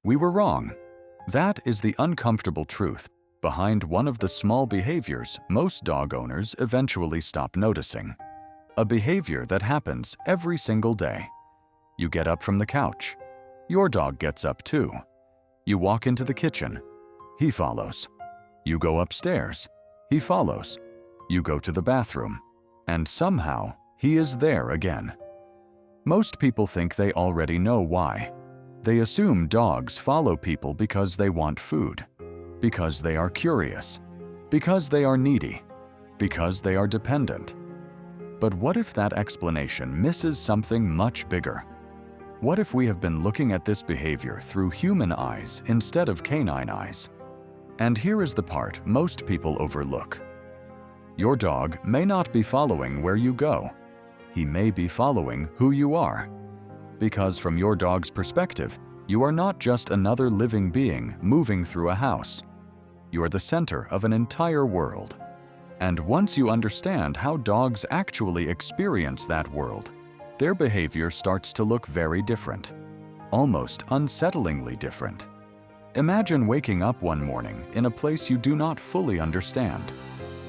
We were wrong. That is the uncomfortable truth behind one of the small behaviors most dog owners eventually stop noticing. A behavior that happens every single day. You get up from the couch. Your dog gets up too. You walk into the kitchen. He follows. You go upstairs. He follows. You go to the bathroom. And somehow, he is there again. Most people think they already know why. They assume dogs follow people because they want food, because they are curious, because they are needy, because they are dependent. But what if that explanation misses something much bigger? What if we have been looking at this behavior through human eyes instead of canine eyes? And here is the part most people overlook. Your dog may not be following where you go. He may be following who you are. Because from your dog's perspective, you are not just another living being moving through a house. You are the center of an entire world. And once you understand how dogs actually experience that world, their behavior starts to look very different, almost unsettlingly different. Imagine waking up one morning in a place you do not fully understand,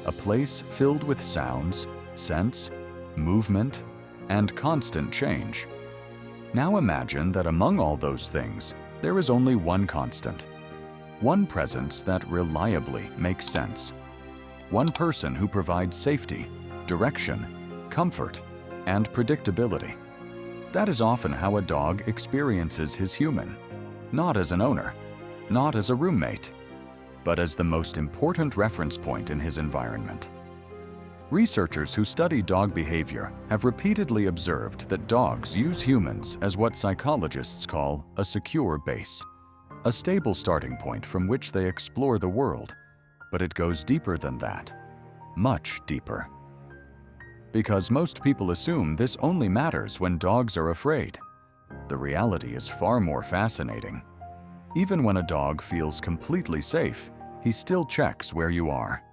a place filled with sounds, scents, movement, and constant change. Now imagine that among all those things, there is only one constant, one presence that reliably makes sense, one person who provides safety, direction, comfort, and predictability. That is often how a dog experiences his human, not as an owner, not as a roommate, but as the most important reference point in his environment. Researchers who study dog behavior have repeatedly observed that dogs use humans as what psychologists call a secure base, a stable starting point from which they explore the world, but it goes deeper than that, much deeper. Because most people assume this only matters when dogs are afraid. The reality is far more fascinating. Even when a dog feels completely safe, he still checks where you are,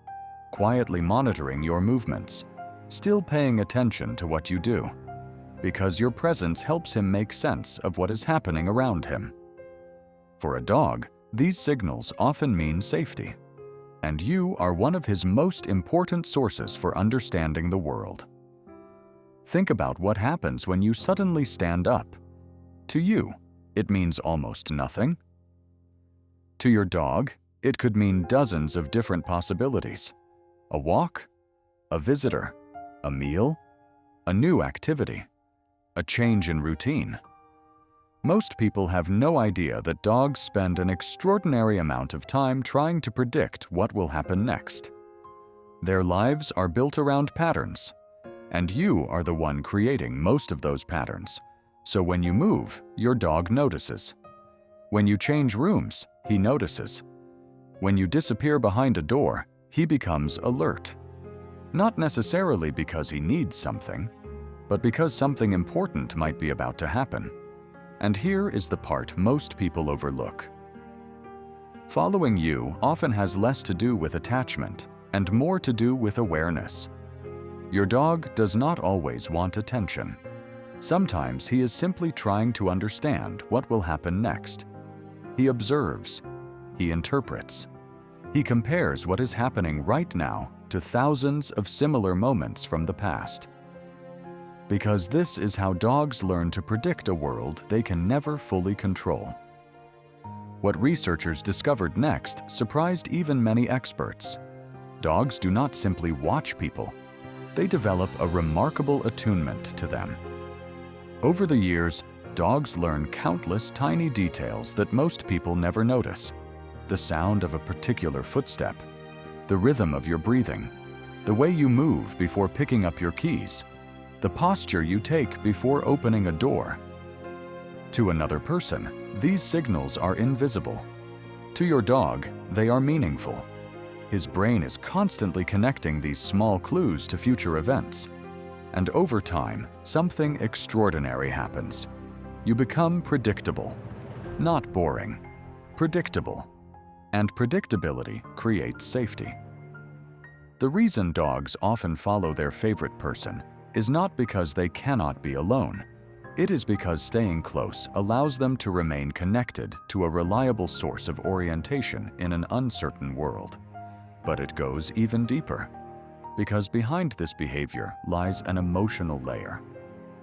quietly monitoring your movements, still paying attention to what you do, because your presence helps him make sense of what is happening around him. For a dog, these signals often mean safety, and you are one of his most important sources for understanding the world. Think about what happens when you suddenly stand up. To you, it means almost nothing. To your dog, it could mean dozens of different possibilities. A walk, a visitor, a meal, a new activity, a change in routine. Most people have no idea that dogs spend an extraordinary amount of time trying to predict what will happen next. Their lives are built around patterns, and you are the one creating most of those patterns. So when you move, your dog notices. When you change rooms, he notices. When you disappear behind a door, he becomes alert. Not necessarily because he needs something, but because something important might be about to happen. And here is the part most people overlook. Following you often has less to do with attachment and more to do with awareness. Your dog does not always want attention. Sometimes he is simply trying to understand what will happen next. He observes. He interprets. He compares what is happening right now to thousands of similar moments from the past. Because this is how dogs learn to predict a world they can never fully control. What researchers discovered next surprised even many experts. Dogs do not simply watch people. They develop a remarkable attunement to them. Over the years, dogs learn countless tiny details that most people never notice. The sound of a particular footstep, the rhythm of your breathing, the way you move before picking up your keys, the posture you take before opening a door. To another person, these signals are invisible. To your dog, they are meaningful. His brain is constantly connecting these small clues to future events. And over time, something extraordinary happens. You become predictable. Not boring. Predictable. And predictability creates safety. The reason dogs often follow their favorite person is not because they cannot be alone, It is because staying close allows them to remain connected to a reliable source of orientation in an uncertain world. But it goes even deeper, because behind this behavior lies an emotional layer,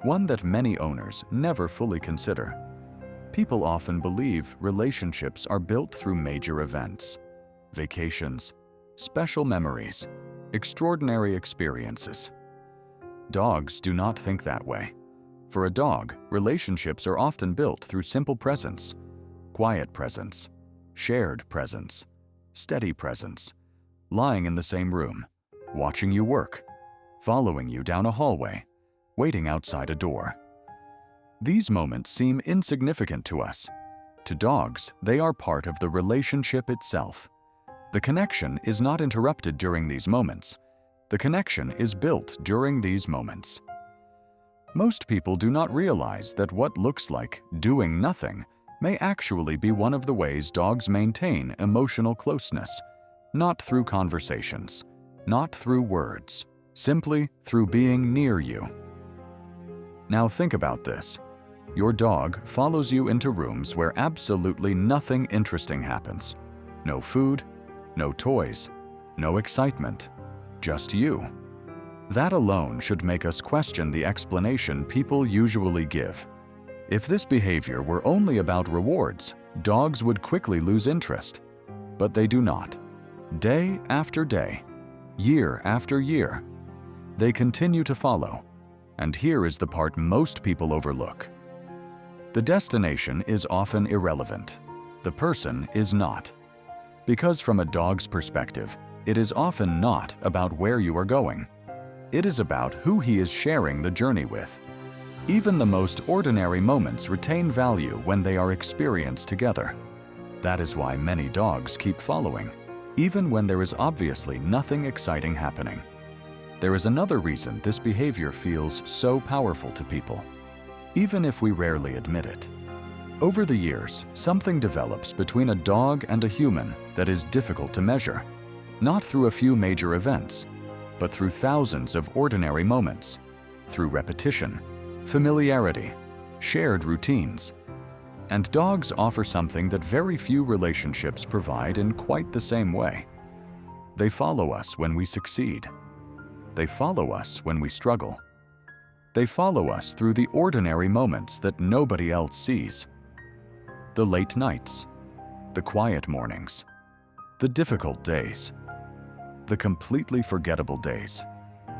one that many owners never fully consider. People often believe relationships are built through major events, vacations, special memories, extraordinary experiences. Dogs do not think that way. For a dog, relationships are often built through simple presence, quiet presence, shared presence, steady presence, lying in the same room, watching you work, following you down a hallway, waiting outside a door. These moments seem insignificant to us. To dogs, they are part of the relationship itself. The connection is not interrupted during these moments. The connection is built during these moments. Most people do not realize that what looks like doing nothing may actually be one of the ways dogs maintain emotional closeness, not through conversations, not through words, simply through being near you. Now think about this. Your dog follows you into rooms where absolutely nothing interesting happens. No food, no toys, no excitement, just you. That alone should make us question the explanation people usually give. If this behavior were only about rewards, dogs would quickly lose interest. But they do not. Day after day, year after year, they continue to follow. And here is the part most people overlook. The destination is often irrelevant. The person is not. Because from a dog's perspective, it is often not about where you are going. It is about who he is sharing the journey with. Even the most ordinary moments retain value when they are experienced together. That is why many dogs keep following, even when there is obviously nothing exciting happening. There is another reason this behavior feels so powerful to people, even if we rarely admit it. Over the years, something develops between a dog and a human that is difficult to measure, not through a few major events, but through thousands of ordinary moments, through repetition, familiarity, shared routines. And dogs offer something that very few relationships provide in quite the same way. They follow us when we succeed. They follow us when we struggle. They follow us through the ordinary moments that nobody else sees. The late nights, the quiet mornings, the difficult days, the completely forgettable days.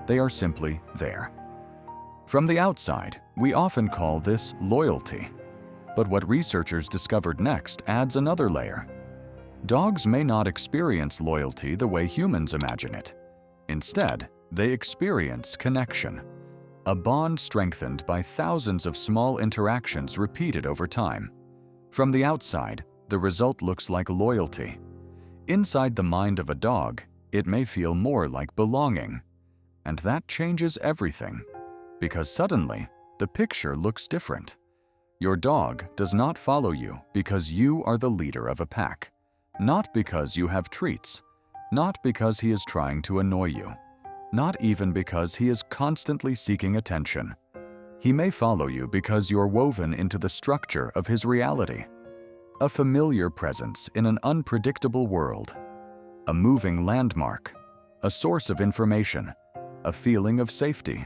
They are simply there. From the outside, we often call this loyalty. But what researchers discovered next adds another layer. Dogs may not experience loyalty the way humans imagine it. Instead, they experience connection, a bond strengthened by thousands of small interactions repeated over time. From the outside, the result looks like loyalty. Inside the mind of a dog, it may feel more like belonging. And that changes everything, because suddenly, the picture looks different. Your dog does not follow you because you are the leader of a pack, not because you have treats, not because he is trying to annoy you, not even because he is constantly seeking attention. He may follow you because you're woven into the structure of his reality, a familiar presence in an unpredictable world, a moving landmark, a source of information, a feeling of safety,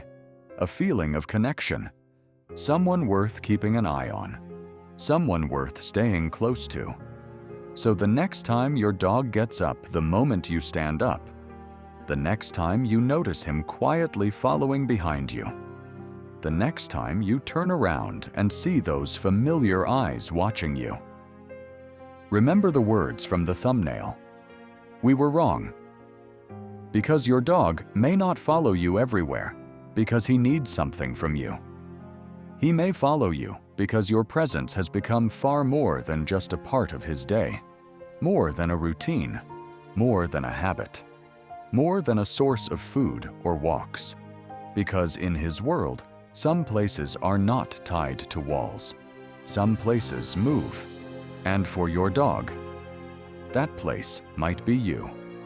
a feeling of connection, someone worth keeping an eye on, someone worth staying close to. So the next time your dog gets up the moment you stand up, the next time you notice him quietly following behind you, the next time you turn around and see those familiar eyes watching you, remember the words from the thumbnail. We were wrong. Because your dog may not follow you everywhere because he needs something from you. He may follow you because your presence has become far more than just a part of his day, more than a routine, more than a habit, more than a source of food or walks. Because in his world, some places are not tied to walls. Some places move. And for your dog, that place might be you.